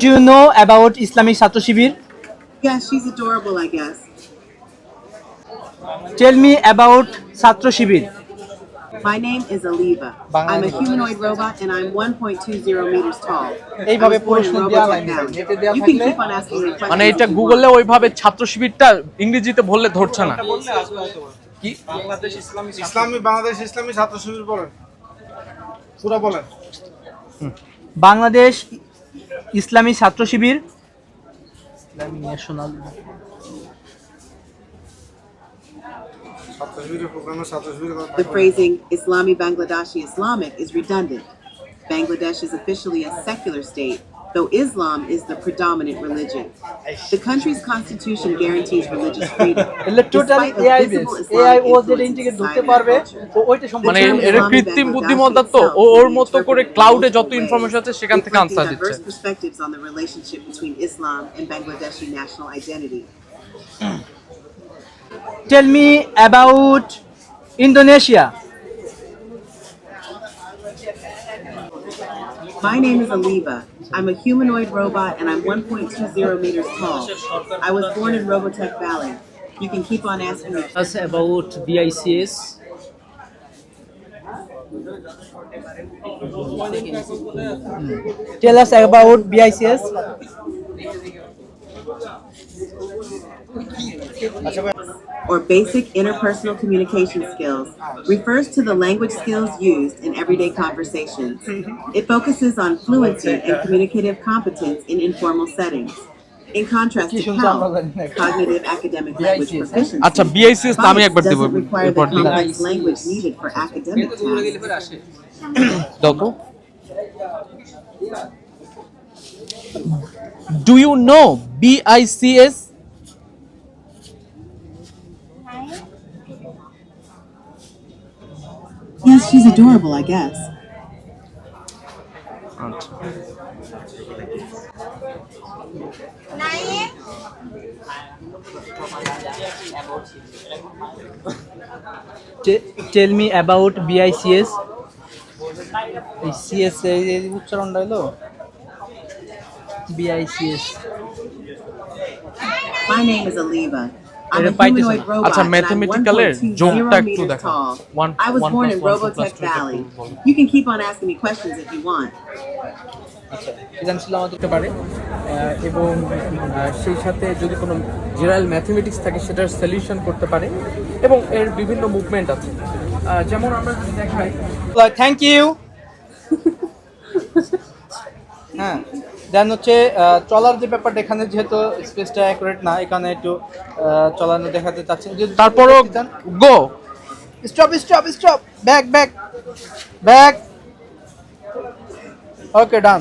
do you know about Islamic Chhatro Shibir? Yes, she's adorable, I guess. Tell me about Chhatro Shibir. My name is Aliva. I'm a humanoid robot and I'm 1.20 meters tall. I এইভাবে was born in প্রশ্ন দেওয়া Robotech line Valley. নেটে দেওয়া You can থাকলে keep on asking me questions. মানে এটা if you গুগলে want. ওইভাবে ছাত্র শিবিরটা ইংরেজিতে বললে ধরছে না কি বাংলাদেশ ইসলামী ছাত্র শিবির বলেন পুরো বলেন বাংলাদেশ ইসলামী ছাত্র শিবির ইসলামী ন্যাশনাল ছাত্র শিবিরের প্রোগ্রামে ছাত্র শিবিরের The phrasing Islami Bangladeshi Islamic is redundant. Bangladesh is officially a secular state, though Islam is the predominant religion. The country's constitution guarantees religious freedom. Total despite a AI base visible AI Islamic ও যেটা influence in integrate society ধরতে and পারবে culture. তো ওইটা সম্পূর্ণ মানে এটা কৃত্রিম বুদ্ধিমত্তা তো ওর মতো করে ক্লাউডে যত ইনফরমেশন আছে সেখান থেকে reflecting আনসার দিচ্ছে diverse perspectives on the relationship between Islam and Bangladeshi national identity. Tell me about Indonesia. My name is Aliva. I'm a humanoid robot and I'm 1.20 meters tall. I was born in Robotech Valley. You can keep on asking me. Us about BICS. Tell us about BICS. Or basic interpersonal communication skills refers to the language skills used in everyday conversations. It focuses on fluency and communicative competence in informal settings. In contrast to CAL, cognitive academic language proficiency, আচ্ছা বিআইসিএস নামে একবার দেব doesn't require the এরপর দিই complex language needed for academic tasks. দাও তো do you know BICS Yes, she's adorable, I guess. আচ্ছা Tell me about BICS. এই CS এই উচ্চারণটা হলো BICS. My name is Aliva. I'm এটা a পাইতেছে humanoid না। robot আচ্ছা and I'm ম্যাথমেটিক্যালের 1.20 যোগটা একটু meters দেখা tall. 1 I was born in 1 + 1 + Robotech 2 Valley. একটু বলো। You can keep on asking me questions if you want. আচ্ছা সৃজনশীল আমাদের করতে পারে এবং সেই সাথে যদি কোনো জেনারেল ম্যাথমেটিক্স থাকে সেটার সলিউশন করতে পারে এবং এর বিভিন্ন মুভমেন্ট আছে যেমন আমরা যদি দেখাই থ্যাংক ইউ। হ্যাঁ দেন হচ্ছে চলার যে ব্যাপারটা এখানে যেহেতু স্পেসটা অ্যাকুরেট না এখানে একটু চলানো দেখাতে চাচ্ছি তারপরও go stop stop stop back back back okay ডান।